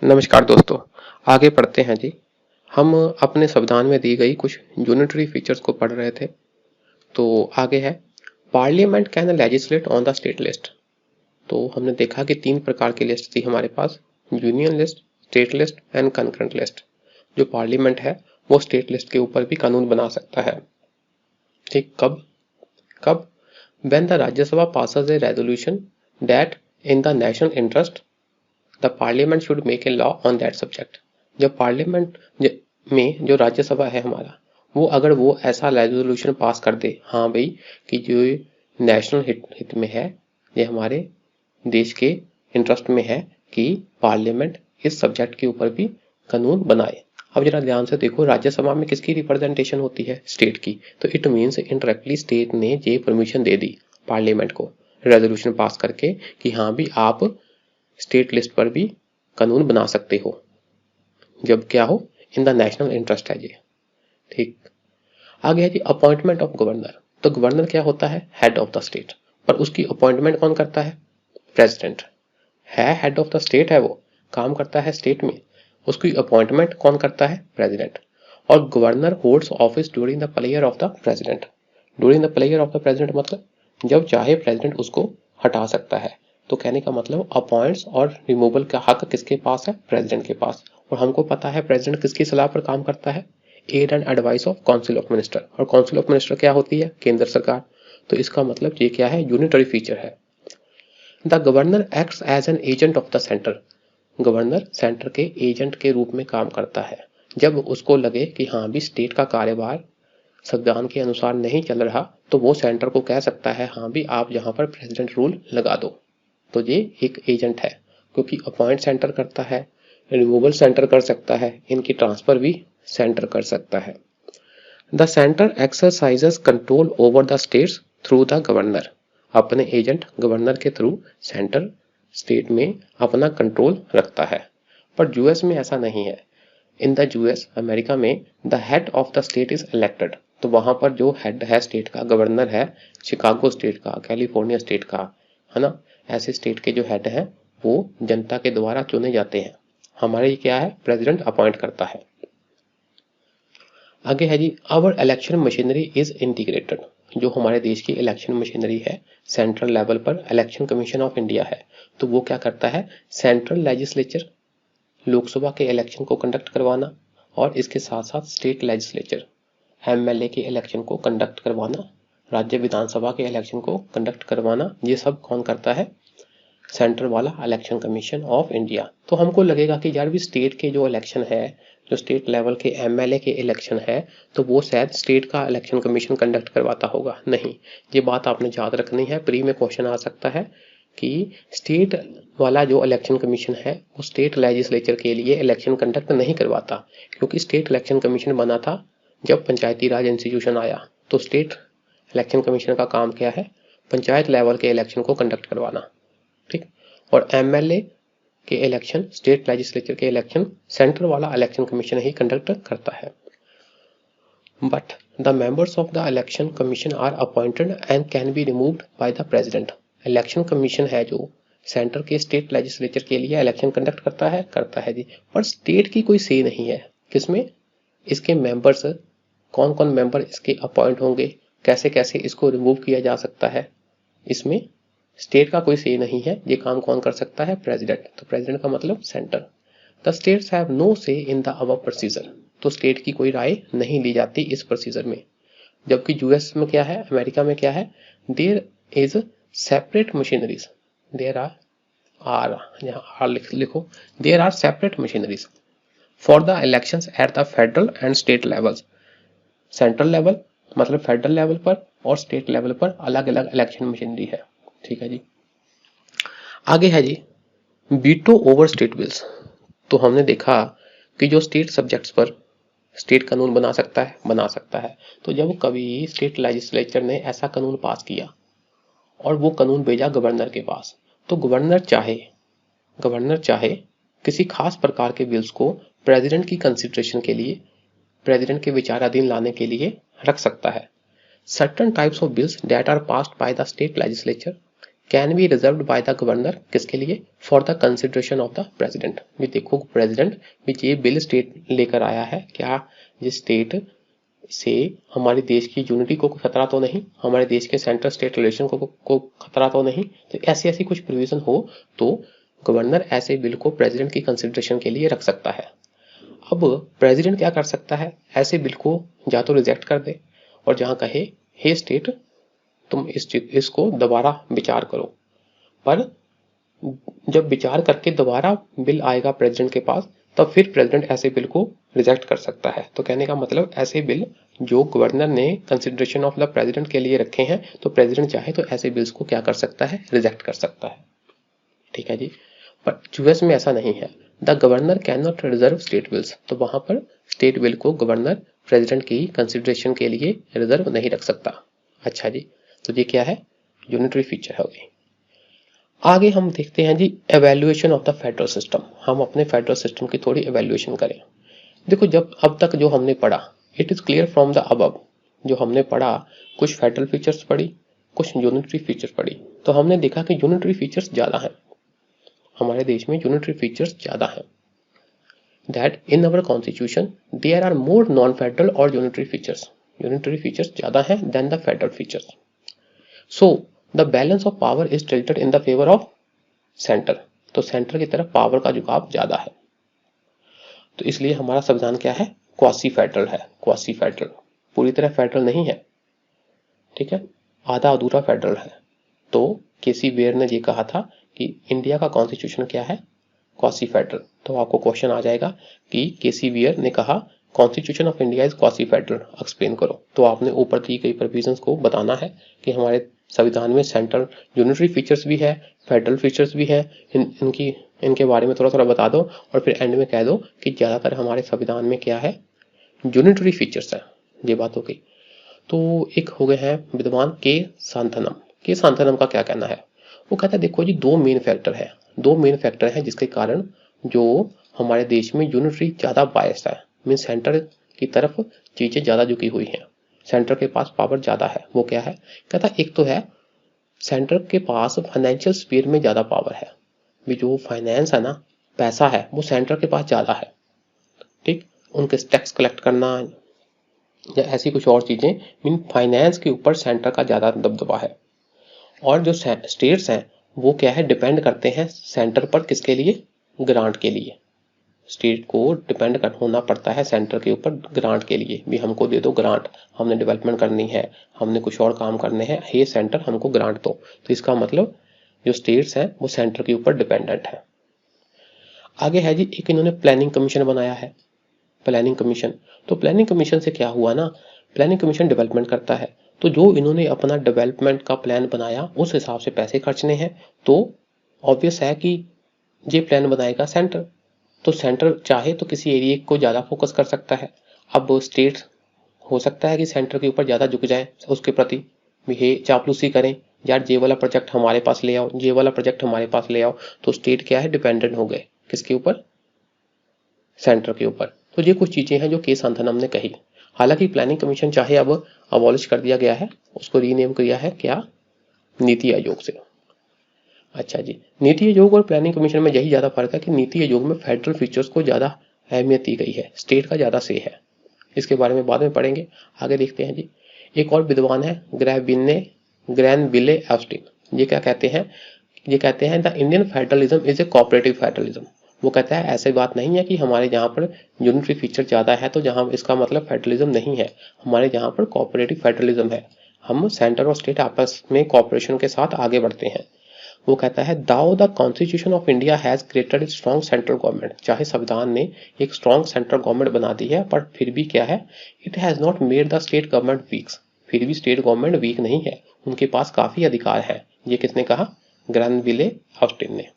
नमस्कार दोस्तों। आगे पढ़ते हैं जी। हम अपने संविधान में दी गई कुछ यूनिटरी फीचर्स को पढ़ रहे थे। तो आगे है, parliament can legislate on the state list. तो हमने देखा कि 3 प्रकार की लिस्ट थी हमारे पास, union list, state list and concurrent list. जो पार्लियामेंट है वो स्टेट लिस्ट के ऊपर भी कानून बना सकता है। ठीक, कब कब when the Rajya Sabha passes A resolution that in the national interest the parliament should make a law on that subject. जब पार्लियामेंट में जो राज्यसभा है हमारा, वो अगर वो ऐसा रेजोल्यूशन पास कर दे, हाँ भाई, कि जो नेशनल हित में है, ये हमारे देश के इंटरेस्ट में है कि पार्लियामेंट इस सब्जेक्ट के ऊपर भी कानून बनाए। अब जरा ध्यान से देखो, राज्यसभा में किसकी रिप्रेजेंटेशन होती है? स्टेट की। तो इट मीन्स इनडायरेक्टली स्टेट ने ये परमिशन दे दी पार्लियामेंट को रेजोल्यूशन पास करके कि हाँ भी आप स्टेट लिस्ट पर भी कानून बना सकते हो, जब क्या हो, इन द नेशनल इंटरेस्ट है ये। ठीक, आगे है जी अपॉइंटमेंट ऑफ गवर्नर। तो गवर्नर क्या होता है? Head of the state. पर उसकी अपॉइंटमेंट कौन करता है? प्रेसिडेंट है, हेड ऑफ द स्टेट है, वो काम करता है स्टेट में, उसकी अपॉइंटमेंट कौन करता है? प्रेसिडेंट। और governor holds office during the player of the president. During the player of the president मतलब जब चाहे प्रेसिडेंट उसको हटा सकता है। तो कहने का मतलब अपॉइंट्स और रिमूवल का हक किसके पास है? प्रेसिडेंट के पास। और हमको पता है प्रेसिडेंट किसकी सलाह पर काम करता है? Aid and advice of council of minister. और काउंसिल ऑफ मिनिस्टर क्या होती है? केंद्र सरकार। तो इसका मतलब ये क्या है? यूनिटरी फीचर है। The governor acts as an agent of the centre. Governor centre के एजेंट के रूप में काम करता है। जब उसको लगे कि हाँ भी स्टेट का कार्यभार संविधान के अनुसार नहीं चल रहा, तो वो सेंटर को कह सकता है हाँ भी आप यहाँ पर प्रेसिडेंट रूल लगा दो। तो ये एक एजेंट है, क्योंकि अपॉइंट सेंटर करता है, रिमूवल सेंटर कर सकता है, इनकी ट्रांसफर भी सेंटर कर सकता है। The centre exercises control over the states through the governor. अपने एजेंट गवर्नर के थ्रू सेंटर स्टेट में अपना कंट्रोल रखता है। पर यूएस में ऐसा नहीं है। इन द यूएस, अमेरिका में, the head of the state is elected. तो वहां पर जो हेड है स्टेट का, गवर्नर है शिकागो स्टेट का, कैलिफोर्निया स्टेट का, है ना, ऐसे स्टेट के जो हेड हैं वो जनता के द्वारा चुने जाते हैं। हमारे ये क्या है? प्रेसिडेंट अपॉइंट करता है। आगे है जी, our election machinery is integrated. जो हमारे देश की इलेक्शन मशीनरी है, सेंट्रल लेवल पर इलेक्शन कमीशन ऑफ इंडिया है। तो वो क्या करता है? सेंट्रल लेजिस्लेचर, लोकसभा के इलेक्शन को कंडक्ट करवाना, और इसके साथ साथ स्टेट लेजिस्लेचर, एमएलए के इलेक्शन को कंडक्ट करवाना, राज्य विधानसभा के इलेक्शन को कंडक्ट करवाना, ये सब कौन करता है? सेंट्रल वाला इलेक्शन कमीशन ऑफ इंडिया। तो हमको लगेगा कि यार भी स्टेट के जो इलेक्शन है, जो स्टेट लेवल के एमएलए के इलेक्शन है, तो वो शायद स्टेट का इलेक्शन कमीशन कंडक्ट करवाता होगा। नहीं, ये बात आपने याद रखनी है, प्री में क्वेश्चन आ सकता है कि स्टेट वाला जो इलेक्शन कमीशन है वो स्टेट लेजिस्लेचर के लिए इलेक्शन कंडक्ट नहीं करवाता, क्योंकि स्टेट इलेक्शन कमीशन बना था जब पंचायती राज इंस्टीट्यूशन आया। तो स्टेट इलेक्शन कमीशन का काम क्या है? पंचायत लेवल के इलेक्शन को कंडक्ट करवाना। ठीक, और एमएलए के इलेक्शन, स्टेट लेजिस्लेचर के इलेक्शन सेंट्रल वाला इलेक्शन कमीशन ही कंडक्ट करता है। But the members of the election commission are appointed and can be removed by the president. Election commission है जो सेंटर के स्टेट लेजिस्लेचर के लिए इलेक्शन कंडक्ट करता है जी, पर स्टेट की कोई से नहीं है। किसमें? इसके मेंबर्स, कौन कौन मेंबर इसके अपॉइंट होंगे, कैसे कैसे इसको रिमूव किया जा सकता है, इसमें स्टेट का कोई से नहीं है। ये काम कौन कर सकता है? प्रेसिडेंट। तो प्रेसिडेंट का मतलब centre. The states have no say in the above procedure. तो स्टेट की कोई राय नहीं ली जाती इस प्रोसीजर में। जबकि यूएस में क्या है, अमेरिका में क्या है? There is separate machineries, there are यहाँ आर लिखो, there are separate machineries for the elections at the federal and state levels. Central level मतलब फेडरल लेवल पर और स्टेट लेवल पर अलग अलग इलेक्शन मशीनरी है। ठीक है जी। आगे है जी, वीटो ओवर स्टेट बिल्स। तो हमने देखा कि जो स्टेट सब्जेक्ट्स पर स्टेट कानून बना सकता है। तो जब कभी स्टेट लेजिस्लेचर ने ऐसा कानून पास किया और वो कानून भेजा गवर्नर के पास, तो गवर्नर चाहे किसी खास प्रकार के बिल्स को प्रेसिडेंट की कंसिडरेशन के लिए, प्रेसिडेंट के विचाराधीन लाने के लिए रख सकता है। Certain types of bills that are passed by the state legislature can be reserved by the governor, किसके लिए? For the consideration of the president. भी देखो प्रेसिडेंट भी ये बिल स्टेट लेकर आया है, क्या जिस स्टेट से हमारे देश की यूनिटी को खतरा तो नहीं, हमारे देश के सेंट्रल स्टेट रिलेशन को खतरा तो नहीं, तो ऐसी ऐसी कुछ प्रोविजन हो तो गवर्नर ऐसे बिल को प्रेसिडेंट की कंसिडरेशन के लिए रख सकता है। अब प्रेसिडेंट क्या कर सकता है, ऐसे बिल को या तो रिजेक्ट कर दे और जहां कहे हे स्टेट तुम इसको दोबारा विचार करो, पर जब विचार करके दोबारा बिल आएगा प्रेसिडेंट के पास तब फिर प्रेसिडेंट ऐसे बिल को रिजेक्ट कर सकता है। तो कहने का मतलब ऐसे बिल जो गवर्नर ने कंसिडरेशन ऑफ द प्रेसिडेंट के लिए रखे हैं तो प्रेसिडेंट चाहे तो ऐसे बिल्स को क्या कर सकता है, रिजेक्ट कर सकता है। ठीक है जी, पर यूएस में ऐसा नहीं है। The governor can not reserve state bills, तो वहां पर स्टेट बिल को गवर्नर प्रेसिडेंट की कंसिडरेशन के लिए रिजर्व नहीं रख सकता। अच्छा जी, तो ये क्या है, यूनिटरी फीचर हो गई। आगे हम देखते हैं जी evaluation of the federal system. हम अपने फेडरल सिस्टम की थोड़ी एवेल्युएशन करें। देखो जब अब तक जो हमने पढ़ा, it is clear from the above, जो हमने पढ़ा कुछ फेडरल फीचर्स पढ़ी, कुछ यूनिटरी फीचर्स पढ़ी, तो हमने देखा कि यूनिटरी फीचर्स ज्यादा हैं, हमारे देश में यूनिटरी फीचर्स ज्यादा हैं। That in our constitution there are more non federal और यूनिटरी फीचर्स, यूनिटरी फीचर्स ज्यादा हैं than the federal features. So the balance of power is tilted in the favour of centre, तो centre की तरफ power का झुकाव ज्यादा है, तो इसलिए हमारा संविधान क्या है, क्वासी फेडरल है। क्वासी फेडरल, पूरी तरह फेडरल नहीं है, ठीक है, आधा अधूरा फेडरल है। तो केसी वेयर ने ये कहा था कि इंडिया का कॉन्स्टिट्यूशन क्या है, क्वासी फेडरल। तो आपको क्वेश्चन आ जाएगा कि केसी वेयर ने कहा constitution of India is quasi federal, explain करो। तो आपने ऊपर दी गई प्रोविजंस को बताना है कि हमारे संविधान में सेंट्रल यूनिटरी फीचर्स भी है, फेडरल फीचर्स भी है, इनके बारे में थोड़ा थोड़ा बता दो और फिर एंड में कह दो कि ज्यादातर हमारे संविधान में क्या है, यूनिटरी फीचर्स है। ये बात हो गई। तो एक हो गए हैं विद्वान के सांथनम। के सांथनम का क्या कहना है, वो कहता है देखो जी दो मेन फैक्टर हैं जिसके कारण जो हमारे देश में यूनिटरी ज्यादा बायस है, मीन सेंटर की तरफ चीजें ज्यादा झुकी हुई हैं, सेंटर के पास पावर ज्यादा है। वो क्या है, कहता एक तो है सेंटर के पास फाइनेंशियल स्फीयर में ज्यादा पावर है, भी जो फाइनेंस है ना, पैसा है, वो सेंटर के पास ज्यादा है। ठीक, उनके टैक्स कलेक्ट करना या ऐसी कुछ और चीजें, मीन फाइनेंस के ऊपर सेंटर का ज्यादा दबदबा है। और जो स्टेट्स हैं वो क्या है, डिपेंड करते हैं सेंटर पर, किसके लिए, ग्रांट के लिए। स्टेट को डिपेंड होना पड़ता है सेंटर के ऊपर ग्रांट के लिए, भी हमको दे दो ग्रांट, हमने डेवलपमेंट करनी है, हमने कुछ और काम करने हैं, हे सेंटर हमको ग्रांट दो। तो इसका मतलब जो स्टेट्स हैं वो सेंटर के ऊपर डिपेंडेंट है। आगे है जी एक इन्होंने प्लानिंग कमीशन बनाया है, प्लानिंग कमीशन। तो प्लानिंग कमीशन से क्या हुआ ना, प्लानिंग कमीशन डेवलपमेंट करता है, तो जो इन्होंने अपना डेवलपमेंट का प्लान बनाया उस हिसाब से पैसे खर्चने हैं, तो ऑब्वियस है कि ये प्लान बनाएगा सेंटर, तो सेंटर चाहे तो किसी एरिया को ज्यादा फोकस कर सकता है। अब स्टेट हो सकता है कि सेंटर के ऊपर ज्यादा झुक जाए, उसके प्रति भी चापलूसी करें, यार ये वाला प्रोजेक्ट हमारे पास ले आओ, ये वाला प्रोजेक्ट हमारे पास ले आओ, तो स्टेट क्या है, डिपेंडेंट हो गए किसके ऊपर, सेंटर के ऊपर। तो ये कुछ चीजें हैं जो के सांथनम ने कही। हालांकि प्लानिंग कमीशन चाहे अब अबॉलिश कर दिया गया है, उसको रीनेम किया है क्या, नीति आयोग से। अच्छा जी, नीति आयोग और प्लानिंग कमीशन में यही ज्यादा फर्क है कि नीति आयोग में फेडरल फीचर्स को ज्यादा अहमियत दी गई है, स्टेट का ज्यादा से है। इसके बारे में बाद में पढ़ेंगे। आगे देखते हैं जी, एक और विद्वान है ग्रैनविले ऑस्टिन। ये क्या कहते हैं, ये कहते हैं the Indian federalism is a cooperative federalism. वो कहता है ऐसी बात नहीं है कि हमारे यहाँ पर यूनिटरी फीचर ज्यादा है तो जहाँ इसका मतलब फेडरलिज्म नहीं है, हमारे यहाँ पर कोऑपरेटिव फेडरलिज्म है, हम सेंटर और स्टेट आपस में कोऑपरेशन के साथ आगे बढ़ते हैं। वो कहता है दाओ the constitution of India has created strong central government, चाहे संविधान ने एक स्ट्रॉन्ग सेंट्रल गवर्नमेंट बना दी है पर फिर भी क्या है, it has not made the state government weak, फिर भी स्टेट गवर्नमेंट वीक नहीं है, उनके पास काफी अधिकार है। ये किसने कहा, ग्रैनविले ऑस्टिन ने।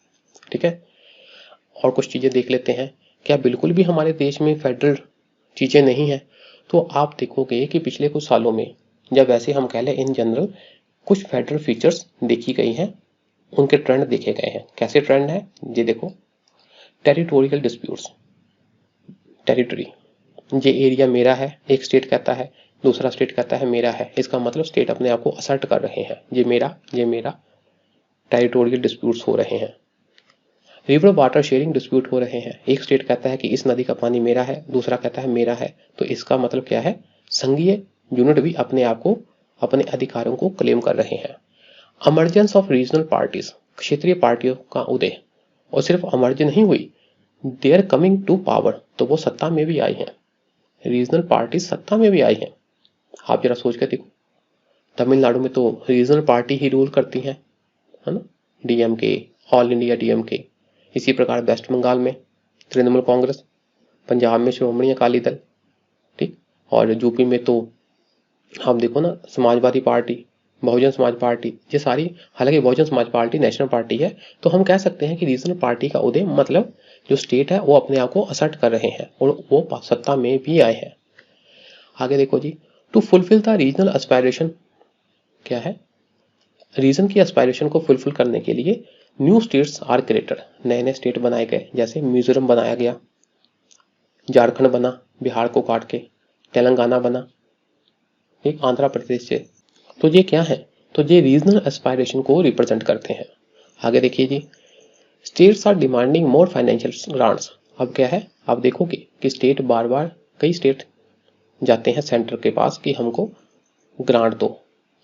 ठीक है, और कुछ चीजें देख लेते हैं, क्या बिल्कुल भी हमारे देश में फेडरल चीजें नहीं है। तो आप देखोगे कि पिछले कुछ सालों में, जब वैसे हम कह लें इन जनरल, कुछ फेडरल फीचर्स देखी गई हैं, उनके ट्रेंड देखे गए हैं। कैसे ट्रेंड है ये देखो, टेरिटोरियल डिस्प्यूट्स, टेरिटरी, ये एरिया मेरा है, एक स्टेट कहता है, दूसरा स्टेट कहता है मेरा है, इसका मतलब स्टेट अपने आप को असर्ट कर रहे हैं, ये मेरा, ये मेरा। टेरिटोरियल डिस्प्यूट्स हो रहे हैं, रिवर वाटर शेयरिंग डिस्प्यूट हो रहे हैं। एक स्टेट कहता है कि इस नदी का पानी मेरा है, दूसरा कहता है मेरा है। तो इसका मतलब क्या है, संघीय यूनिट भी अपने आप को, अपने अधिकारों को क्लेम कर रहे हैं। इमर्जेंस ऑफ रीजनल पार्टीज, क्षेत्रीय पार्टियों का उदय, और सिर्फ इमर्ज नहीं हुई, देयर कमिंग टू पावर, तो वो सत्ता में भी आई हैं। रीजनल पार्टी सत्ता में भी आई हैं। आप जरा सोच के देखो, तमिलनाडु में तो रीजनल पार्टी ही रूल करती है ना, डीएमके, ऑल इंडिया डीएमके। इसी प्रकार वेस्ट बंगाल में तृणमूल कांग्रेस, पंजाब में श्रोमणी अकाली दल, ठीक, और यूपी में तो आप देखो ना समाजवादी पार्टी, बहुजन समाज पार्टी, ये सारी, हालांकि Bahujan Samaj party national party है। तो हम कह सकते हैं कि रीजनल पार्टी का उदय मतलब जो स्टेट है वो अपने आप को असर्ट कर रहे हैं और वो सत्ता में भी आए हैं। आगे देखो जी, to fulfil the regional aspiration, क्या है, रीजन की एस्पायरेशन को फुलफिल करने के लिए न्यू स्टेट्स आर क्रिएटेड, नए नए स्टेट बनाए गए। जैसे मिजोरम बनाया गया, झारखंड बना बिहार को काट के, तेलंगाना बना एक आंध्र प्रदेश से। तो ये क्या है, तो ये रीजनल एस्पायरेशन को रिप्रेजेंट करते हैं। आगे देखिए जी, states are demanding more financial grants. अब क्या है, आप देखोगे कि स्टेट बार बार, कई स्टेट जाते हैं सेंटर के पास कि हमको ग्रांट दो,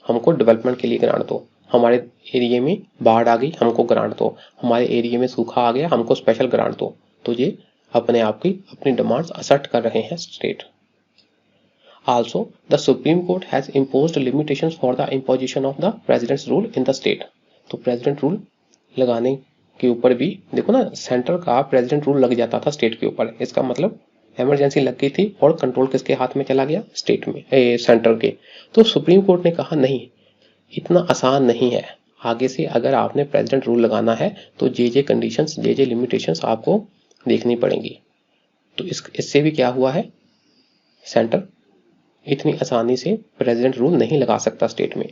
हमको डेवलपमेंट के लिए ग्रांट दो, हमारे एरिया में बाढ़ आ गई हमको ग्रांट दो, हमारे एरिया में सूखा आ गया हमको स्पेशल ग्रांट दो। तो ये अपने आप की अपनी डिमांड्स असर्ट कर रहे हैं state. Also, the Supreme Court has imposed limitations for the imposition of the President's rule in the state. तो प्रेसिडेंट रूल लगाने के ऊपर भी देखो ना, सेंटर का प्रेसिडेंट रूल लग जाता था स्टेट के ऊपर। इसका मतलब इमरजेंसी लग गई थी और कंट्रोल किसके हाथ में चला गया, स्टेट में, सेंटर के। तो सुप्रीम कोर्ट ने कहा नहीं, इतना आसान नहीं है, आगे से अगर आपने प्रेसिडेंट रूल लगाना है तो जे कंडीशंस, जे लिमिटेशंस आपको देखनी पड़ेंगी। तो इससे भी क्या हुआ है, सेंटर इतनी आसानी से प्रेसिडेंट रूल नहीं लगा सकता स्टेट में,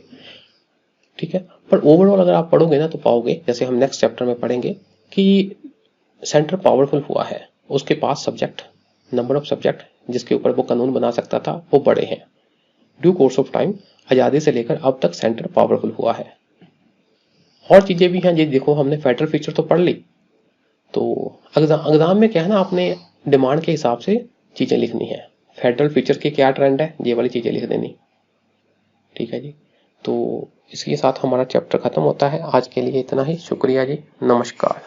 ठीक है। पर ओवरऑल अगर आप पढ़ोगे ना तो पाओगे, जैसे हम नेक्स्ट चैप्टर में पढ़ेंगे, कि सेंटर पावरफुल हुआ है, उसके पास सब्जेक्ट, नंबर ऑफ सब्जेक्ट जिसके ऊपर वो कानून बना सकता था वो बड़े हैं। ड्यू कोर्स ऑफ टाइम, आजादी से लेकर अब तक सेंटर पावरफुल हुआ है। और चीजें भी हैं, ये देखो हमने फेडरल फीचर तो पढ़ ली। तो एग्जाम में क्या है ना, आपने डिमांड के हिसाब से चीजें लिखनी है। फेडरल फीचर के क्या ट्रेंड है, ये वाली चीजें लिख देनी, ठीक है जी। तो इसके साथ हमारा चैप्टर खत्म होता है। आज के लिए इतना ही, शुक्रिया जी, नमस्कार।